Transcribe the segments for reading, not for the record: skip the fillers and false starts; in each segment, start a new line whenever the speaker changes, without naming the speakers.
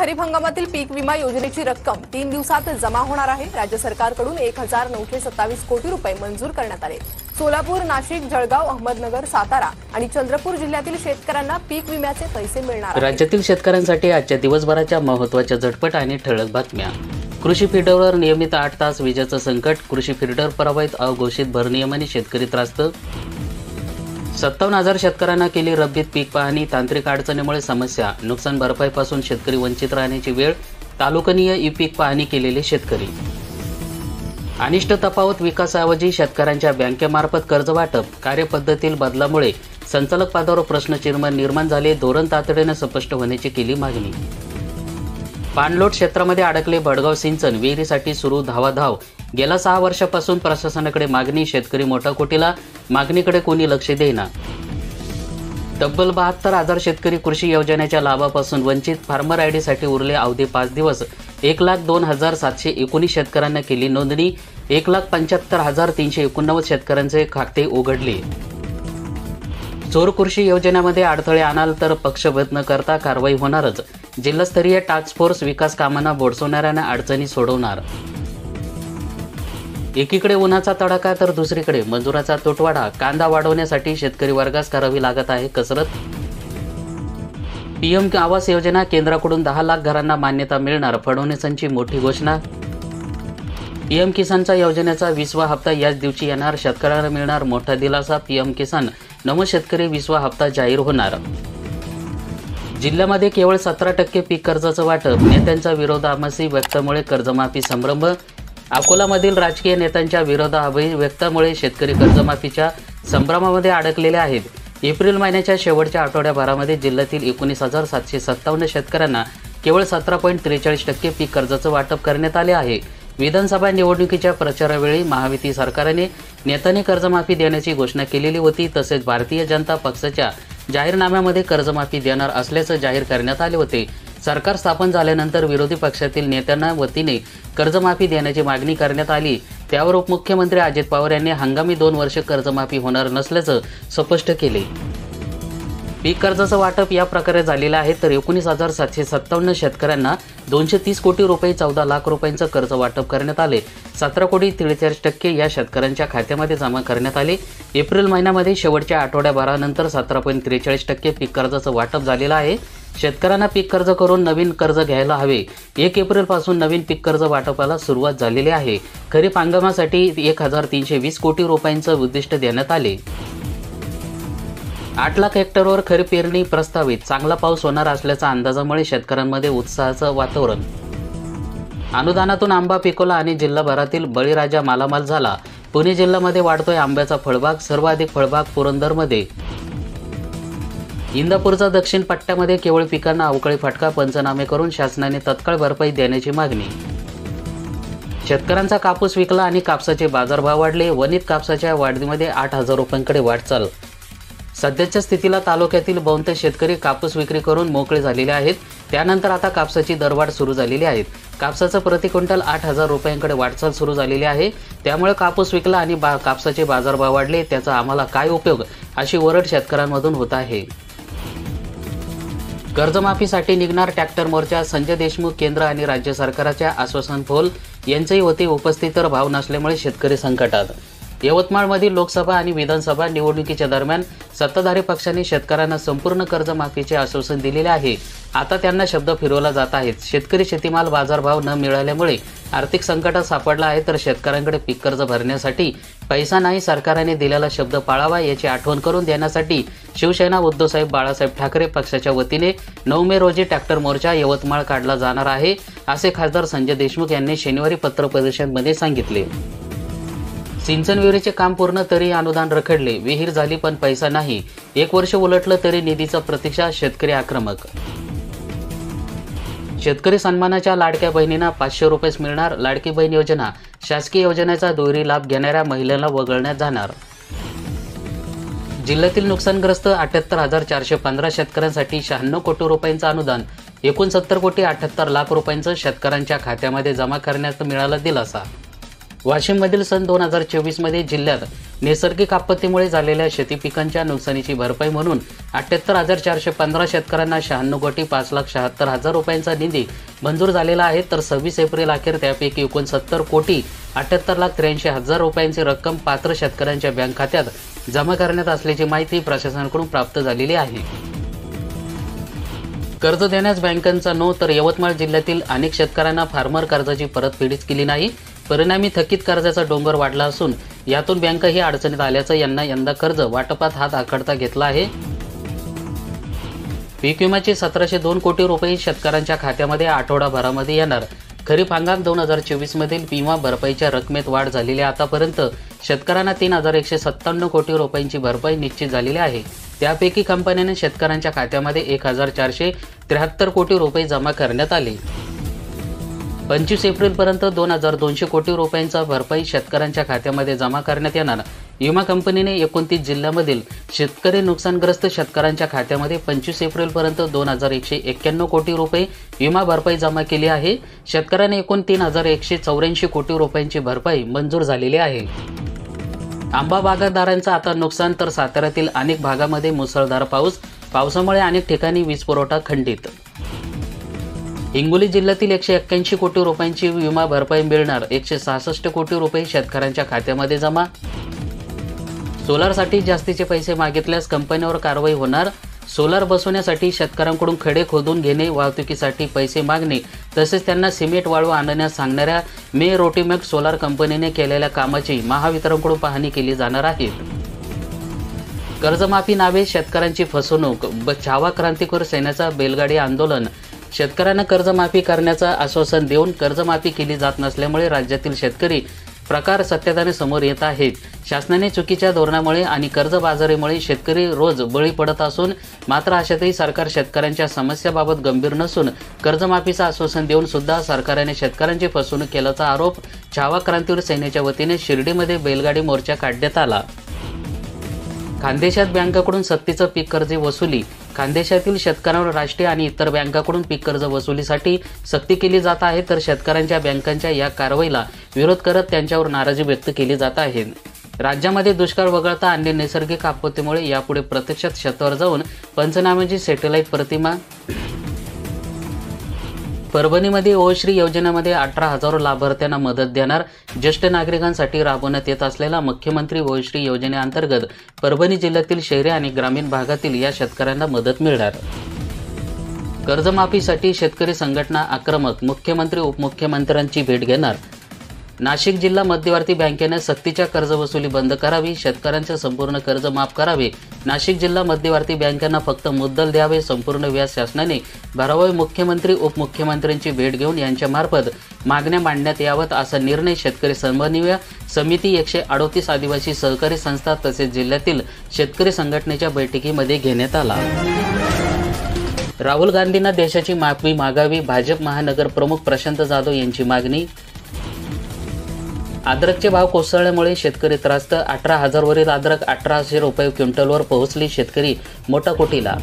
खरीप हंगामातील पीक विमा योजनेची रक्कम 3 दिवसात जमा होणार आहे। राज्य सरकारकडून 1927 कोटी रुपये मंजूर करण्यात आले। सोलापूर, नाशिक, जळगाव, अहमदनगर, सातारा आणि चंद्रपूर जिल्ह्यातील शेतकऱ्यांना पीक विम्याचे पैसे मिळणार।
राज्यातील शेतकऱ्यांसाठी आजच्या दिवसभराच्या महत्त्वाच्या झटपट आणि ठळक बातम्या। कृषी फीडरवर नियमित 8 तास विजेचं संकट, कृषी फीडर प्रभावित, अघोषित भरनियमाने शेतकरी त्रस्त। 57,000 शेतकऱ्यांना केली रब्बीत पीक पाहणी, तांत्रिक अडचणीमुळे समस्या, नुकसान भरपाईपासून शेतकरी वंचित राहण्याची वेळ, तालुकानीय ई पीक पाहणी केलेले शेतकरी। अनिष्ट तफावत विकासाऐवजी शेतकऱ्यांच्या बँकेमार्फत कर्ज वाटप, कार्यपद्धतीतील बदलामुळे संचालक पदावर प्रश्नचिन्ह निर्माण झाले, धोरण तातडीने स्पष्ट होण्याची केली मागणी। पाणलोट क्षेत्रामध्ये अडकले भडगाव सिंचन, विहिरीसाठी सुरू धावाधाव, गेल्या 6 वर्षापासून प्रशासनाकडे मागणी, शेतकरी मोठा कोटीला, मागणीकडे कोणी लक्ष देईना। तब्बल 72,000 शेतकरी कृषी योजनेच्या लाभापासून वंचित, फार्मर आयडीसाठी उरले अवधी 5 दिवस, 1,02,719 शेतकऱ्यांना केली नोंदणी, 1,75,389 शेतकऱ्यांचे खाते उघडले। चोर कृषी योजनेमध्ये अडथळे आणाल तर पक्षभेद न करता कारवाई होणारच, जिल्हास्तरीय टास्क फोर्स विकास कामांना बोडसवणाऱ्यांना अडचणी सोडवणार। एकीकडे उन्हाचा तडाखा तर दुसरीकडे मजुराचा तुटवडा, कांदा वाढवण्यासाठी शेतकरी वर्गास करावी लागत आहे कसरत। पीएम आवास योजना, केंद्राकडून 10 लाख घरांना मान्यता मिळणार, फडणवीसांची मोठी घोषणा। पीएम किसानच्या योजनेचा 20वा हप्ता याच दिवशी येणार, शेतकऱ्यांना मिळणार मोठा दिलासा, पीएम किसान, नमो शेतकरी 20वा हप्ता जाहीर होणार। जिल्ह्यामध्ये केवळ 17% पीक कर्जाचं वाटप, नेत्यांचा विरोधाभासी व्यक्तामुळे कर्जमाफी संभ्रम। अकोलामधील राजकीय नेत्यांच्या विरोधाभिव्यक्तामुळे शेतकरी कर्जमाफीच्या संभ्रमामध्ये अडकलेले आहेत। एप्रिल महिन्याच्या शेवटच्या आठवड्याभरामध्ये जिल्ह्यातील 19,757 शेतकऱ्यांना केवळ 17.43% पीक कर्जाचं वाटप करण्यात आले आहे। विधानसभा निवडणुकीच्या प्रचारावेळी महायुती सरकारने नेत्यांनी कर्जमाफी देण्याची घोषणा केलेली होती, तसेच भारतीय जनता पक्षाच्या जाहीरनाम्यामध्ये कर्जमाफी देणार असल्याचं जाहीर करण्यात आले होते। सरकार स्थापन झाल्यानंतर विरोधी पक्षातील नेत्यांना वतीने कर्जमाफी देण्याची मागणी करण्यात आली, त्यावर उपमुख्यमंत्री अजित पवार यांनी हंगामी 2 वर्ष कर्जमाफी होणार नसल्याचं स्पष्ट केले। पीक कर्जाचं वाटप या प्रकारे झालेलं आहे, तर 19,757 शेतकऱ्यांना 230 कोटी रुपये 14 लाख रुपयांचं कर्ज वाटप करण्यात आले। 17,43% या शेतकऱ्यांच्या खात्यामध्ये जमा करण्यात आले। एप्रिल महिन्यामध्ये शेवटच्या आठवड्याभरानंतर 17.43% पीक कर्जाचं वाटप झालेलं आहे। शेतकऱ्यांना पीक कर्ज करून नवीन कर्ज घ्यायला हवे। 1 एप्रिलपासून नवीन पीक कर्ज वाटपाला सुरुवात झालेली आहे। खरीप हंगामासाठी 1,320 कोटी रुपयांचं उद्दिष्ट देण्यात आले। 8 लाख हेक्टरवर खरीप पेरणी प्रस्तावित, चांगला पाऊस होणार असल्याच्या अंदाजामुळे शेतकऱ्यांमध्ये उत्साहाचं वातावरण। अनुदानातून आंबा पिकवला आणि जिल्हाभरातील बळीराजा मालामाल झाला, पुणे जिल्ह्यामध्ये वाढतोय आंब्याचा फळबाग, सर्वाधिक फळबाग पुरंदरमध्ये। इंदापूरचा दक्षिण पट्ट्यामध्ये केवळ पिकांना अवकाळी फटका, पंचनामे करून शासनाने तत्काळ भरपाई देण्याची मागणी। शेतकऱ्यांचा कापूस विकला आणि कापसाचे बाजारभाव वाढले, वनित कापसाच्या वाढीमध्ये 8,000 रुपयांकडे वाटचाल। सध्याच्या स्थितीला तालुक्यातील बहुतेक शेतकरी कापूस विक्री करून मोकळे झालेले आहेत, त्यानंतर आता कापसाची दरवाढ सुरू झालेली आहे। कापसाचं प्रति क्विंटल 8,000 रुपयांकडे वाटचाल सुरू झालेली आहे, त्यामुळे कापूस विकला आणि कापसाचे बाजारभाव वाढले, त्याचा आम्हाला काय उपयोग, अशी ओरड शेतकऱ्यांमधून होत आहे। कर्जमाफीसाठी निघणार ट्रॅक्टर मोर्चा, संजय देशमुख केंद्र आणि राज्य सरकारच्या आश्वासन फोल यांचेही होते उपस्थित, तर भाव नसल्यामुळे शेतकरी संकटात। यवतमाळमधील लोकसभा आणि विधानसभा निवडणुकीच्या दरम्यान सत्ताधारी पक्षाने शेतकऱ्यांना संपूर्ण कर्जमाफीचे आश्वासन दिलेले आहे, आता त्यांना शब्द फिरवला जात आहेत। शेतकरी शेतीमाल बाजारभाव न मिळाल्यामुळे आर्थिक संकटात सापडला आहे, तर शेतकऱ्यांकडे पीक कर्ज भरण्यासाठी पैसा नाही, सरकारने दिलेला शब्द पाळावा याची आठवण करून देण्यासाठी शिवसेना उद्धवसाहेब बाळासाहेब ठाकरे पक्षाच्या वतीने 9 मे रोजी ट्रॅक्टर मोर्चा यवतमाळ काढला जाणार आहे, असे खासदार संजय देशमुख यांनी शनिवारी पत्रपरिषदेमध्ये सांगितले। सिंचन विहिरीचे काम पूर्ण तरी अनुदान रखडले, विहीर झाली पण पैसा नाही, 1 वर्ष उलटलं तरी निधीचा प्रतीक्षा, शेतकरी आक्रमक। शेतकरी सन्मानाच्या लाडक्या बहिणींना 500 रुपये मिळणार, लाडकी बहीण योजना, शासकीय योजनेचा दुहेरी लाभ घेणाऱ्या महिलांना वगळण्यात जाणार। जिल्ह्यातील नुकसानग्रस्त 78,415 शेतकऱ्यांसाठी 96 कोटी रुपयांचं अनुदान, 69,78 लाख रुपयांचं शेतकऱ्यांच्या खात्यामध्ये जमा करण्यात मिळाला दिलासा। वाशिममधील सन 2024 मध्ये जिल्ह्यात नैसर्गिक आपत्तीमुळे झालेल्या शेती पिकांच्या नुकसानीची भरपाई म्हणून 78,415 शेतकऱ्यांना 96,05,76,000 रुपयांचा निधी मंजूर झालेला आहे, तर 26 एप्रिल अखेर त्यापैकी एकूण 70,78,83,000 रुपयांची रक्कम पात्र शेतकऱ्यांच्या बँक खात्यात जमा करण्यात असल्याची माहिती प्रशासनाकडून प्राप्त झालेली आहे. कर्ज देण्यास बँकांचा नो, तर यवतमाळ जिल्ह्यातील अनेक शेतकऱ्यांना फार्मर कर्जाची परतफेडच केली नाही. परिणामी थकीत कर्जाचा डोंगर वाढला असून यातून बँकाही अडचणीत आल्याचं यांना यंदा कर्ज वाटपात हात आखडता घेतला आहे. पीक विम्याचे 1,702 कोटी रुपये शेतकऱ्यांच्या खात्यामध्ये आठवडाभरामध्ये येणार. खरीप हंगाम 2024 मधील विमा भरपाईच्या रकमेत वाढ झालेली आहे. आतापर्यंत शेतकऱ्यांना 3,157 कोटी रुपयांची भरपाई निश्चित झालेली आहे. त्यापैकी कंपन्याने शेतकऱ्यांच्या खात्यामध्ये 1,473 कोटी रुपये जमा करण्यात आले. 25 एप्रिलपर्यंत 2,200 कोटी रुपयांचा भरपाई शेतकऱ्यांच्या खात्यामध्ये जमा करण्यात येणार. विमा कंपनीने 29 जिल्ह्यांमधील शेतकरी नुकसानग्रस्त शेतकऱ्यांच्या खात्यामध्ये 25 एप्रिलपर्यंत 2,191 कोटी रुपये विमा भरपाई जमा केली आहे. शेतकऱ्यांना एकूण 3,184 कोटी रुपयांची भरपाई मंजूर झालेली आहे. आंबा बागायतदारांचं आता नुकसान, तर साताऱ्यातील अनेक भागामध्ये मुसळधार पावसामुळे अनेक ठिकाणी वीज पुरवठा खंडित. हिंगोली जिल्ह्यातील 181 कोटी रुपयांची विमा भरपाई मिळणार. 166 कोटी रुपये शेतकऱ्यांच्या खात्यामध्ये जमा. सोलारसाठी जास्तीचे पैसे मागितल्यास कंपनीवर कारवाई होणार. सोलार बसवण्यासाठी शेतकऱ्यांकडून खडे खोदून घेणे, वाहतुकीसाठी पैसे मागणे तसेच त्यांना सिमेंट वाळू आणण्यास सांगणाऱ्या मे रोटीमेक सोलार कंपनीने केलेल्या कामाची महावितरणकडून पाहणी केली जाणार आहे. कर्जमाफी नावे शेतकऱ्यांची फसवणूक. छावा क्रांतिकारक सेनेचा बैलगाडी आंदोलन. शेतकऱ्यांना कर्जमाफी करण्याचं आश्वासन देऊन कर्जमाफी केली जात नसल्यामुळे राज्यातील शेतकरी प्रकार सत्याने समोर येत आहेत. शासनाने चुकीच्या धोरणामुळे आणि कर्जबाजारीमुळे शेतकरी रोज बळी पडत असून मात्र अशातही सरकार शेतकऱ्यांच्या समस्याबाबत गंभीर नसून कर्जमाफीचं आश्वासन देऊन सुद्धा सरकारने शेतकऱ्यांची फसवणूक केल्याचा आरोप छावा क्रांतिवीर सेनेच्या वतीने शिर्डीमध्ये बैलगाडी मोर्चा काढण्यात आला. खानदेशात बँकाकडून सक्तीचं पीक कर्ज वसुली. खानदेशातील शेतकऱ्यांवर राष्ट्रीय आणि इतर बँकांकडून पीक कर्ज वसुलीसाठी सक्ती केली जात आहे, तर शेतकऱ्यांच्या बँकांच्या या कारवाईला विरोध करत त्यांच्यावर नाराजी व्यक्त केली जात आहे. राज्यामध्ये दुष्काळ वगळता अन्य नैसर्गिक आपत्तीमुळे यापुढे प्रत्यक्षात शेतावर जाऊन पंचनाम्याची सॅटेलाईट प्रतिमा. परभणीमध्ये ओश्री योजनेमध्ये 18,000 लाभार्थ्यांना मदत देणार. ज्येष्ठ नागरिकांसाठी राबवण्यात येत असलेल्या मुख्यमंत्री ओश्री योजनेअंतर्गत परभणी जिल्ह्यातील शहरी आणि ग्रामीण भागातील या शेतकऱ्यांना मदत मिळणार. कर्जमाफीसाठी शेतकरी संघटना आक्रमक. मुख्यमंत्री उपमुख्यमंत्र्यांची भेट घेणार. नाशिक जिल्हा मध्यवर्ती बँकेने सक्तीच्या कर्जवसुली बंद करावी. शेतकऱ्यांचे संपूर्ण कर्ज माफ करावे. नाशिक जिल्हा मध्यवर्ती बँकांना फक्त मुद्दल द्यावे. संपूर्ण व्याज शासनाने भरावे. मुख्यमंत्री उपमुख्यमंत्र्यांची भेट घेऊन यांच्यामार्फत मागण्या मांडण्यात याव्यात असा निर्णय शेतकरी समन्वय समिती, 138 आदिवासी सहकारी संस्था तसेच जिल्ह्यातील शेतकरी संघटनेच्या बैठकीमध्ये घेण्यात आला. राहुल गांधींना देशाची माफी मागावी. भाजप महानगर प्रमुख प्रशांत जाधव यांची मागणी. अद्रकचे भाव कोसळल्यामुळे शेतकरी त्रस्त. 18,000 वरील अद्रक 1,800 रुपये क्विंटलवर पोहोचली. शेतकरी मोठा कोटीला.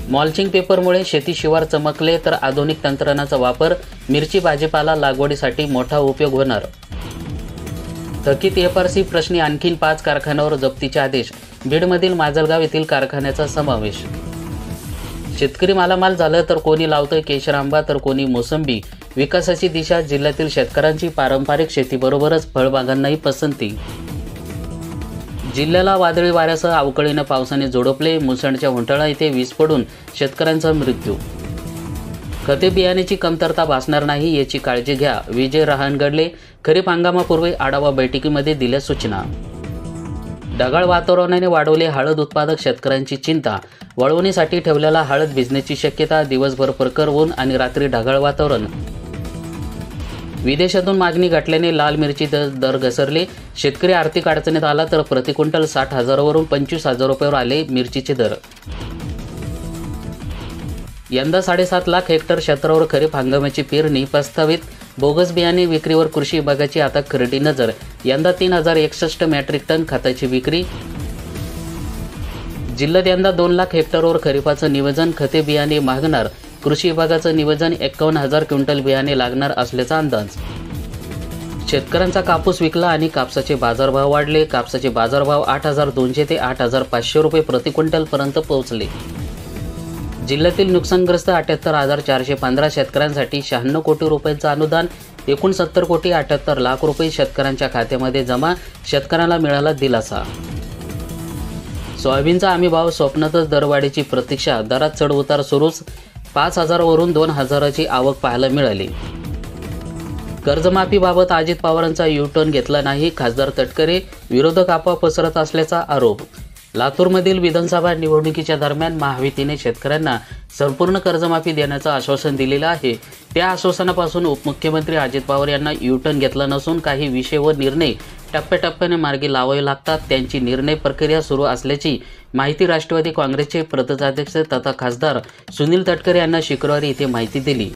मॉल्चिंग पेपरमुळे शेती शिवार चमकले, तर आधुनिक तंत्रज्ञानाचा वापर. मिरची भाजीपाला लागवडीसाठी मोठा उपयोग होणार. थकीत एफआरसी प्रश्नी आणखीन 5 कारखान्यावर जप्तीचे आदेश. बीडमधील माजलगाव येथील कारखान्याचा समावेश. शेतकरी मालामाल झालं तर कोणी लावतोय केशर आंबा, तर कोणी मोसंबी. विकासाची दिशा. जिल्ह्यातील शेतकऱ्यांची पारंपरिक शेतीबरोबरच फळबागांनाही पसंती. जिल्ह्याला वादळी वाऱ्यासह अवकाळीनं पावसाने झोडपले. मुसळच्या होंटाळा येथे वीज पडून शेतकऱ्यांचा मृत्यू. खते बियाण्याची कमतरता भासणार नाही याची काळजी घ्या. विजय रहांगडले. खरीप हंगामापूर्वी आढावा बैठकीमध्ये दिल्या सूचना. ढगाळ वातावरणाने वाढवले हळद उत्पादक शेतकऱ्यांची चिंता. वाळवणीसाठी ठेवलेला हळद भिजण्याची शक्यता. दिवसभर प्रखर ऊन आणि रात्री ढगाळ वातावरण. विदेशातून मागणी घटल्याने लाल मिरची दर घसरले. शेतकरी आर्थिक अडचणीत आला, तर प्रति क्विंटल 60,000 वरून 25,000 रुपयावर आले मिरचीचे दर. यंदा 7.5 लाख हेक्टर क्षेत्रावर खरीप हंगामाची पेरणी प्रस्तावित. बोगस बियाणे विक्रीवर कृषी विभागाची आता खरडी नजर. यंदा 3,061 मेट्रिक टन खताची विक्री. जिल्ह्यात यंदा 2 लाख हेक्टरवर खरीपाचं नियोजन. खते बियाणे मागणार. कृषी विभागाचं नियोजन 51,000 क्विंटल बियाणे लागणार असल्याचा अंदाज. शेतकऱ्यांचा कापूस विकला आणि कापसाचे बाजारभाव वाढले. कापसाचे बाजारभाव 8,200 ते 8,500 रुपये प्रति क्विंटलपर्यंत पोहोचले. जिल्ह्यातील नुकसानग्रस्त 78,415 शेतकऱ्यांसाठी 96 कोटी रुपयांचं अनुदान, एकूण 70 कोटी 78 लाख रुपये शेतकऱ्यांच्या खात्यामध्ये जमा. शेतकऱ्यांना मिळाला दिलासा. सोयाबीनचा हमी भाव स्वप्नातच दरवाढीची प्रतीक्षा. दरात चढउतार सुरूच. 5,000 वरून 2,000ची आवक पाहायला मिळाली. कर्जमाफीबाबत अजित पवारांचा यू-टर्न घेतला नाही. खासदार तटकरे. विरोधक अफवा पसरत असल्याचा आरोप. लातूरमधील विधानसभा निवडणुकीच्या दरम्यान महायुतीने शेतकऱ्यांना संपूर्ण कर्जमाफी देण्याचं आश्वासन दिलेलं आहे. त्या आश्वासनापासून उपमुख्यमंत्री अजित पवार यांना यू-टर्न घेतला नसून काही विषय व निर्णय टप्प्याटप्प्याने मार्गी लावावे लागतात. त्यांची निर्णय प्रक्रिया सुरू असल्याची माहिती राष्ट्रवादी काँग्रेसचे प्रदेशाध्यक्ष तथा खासदार सुनील तटकरे यांना शुक्रवारी इथे माहिती दिली.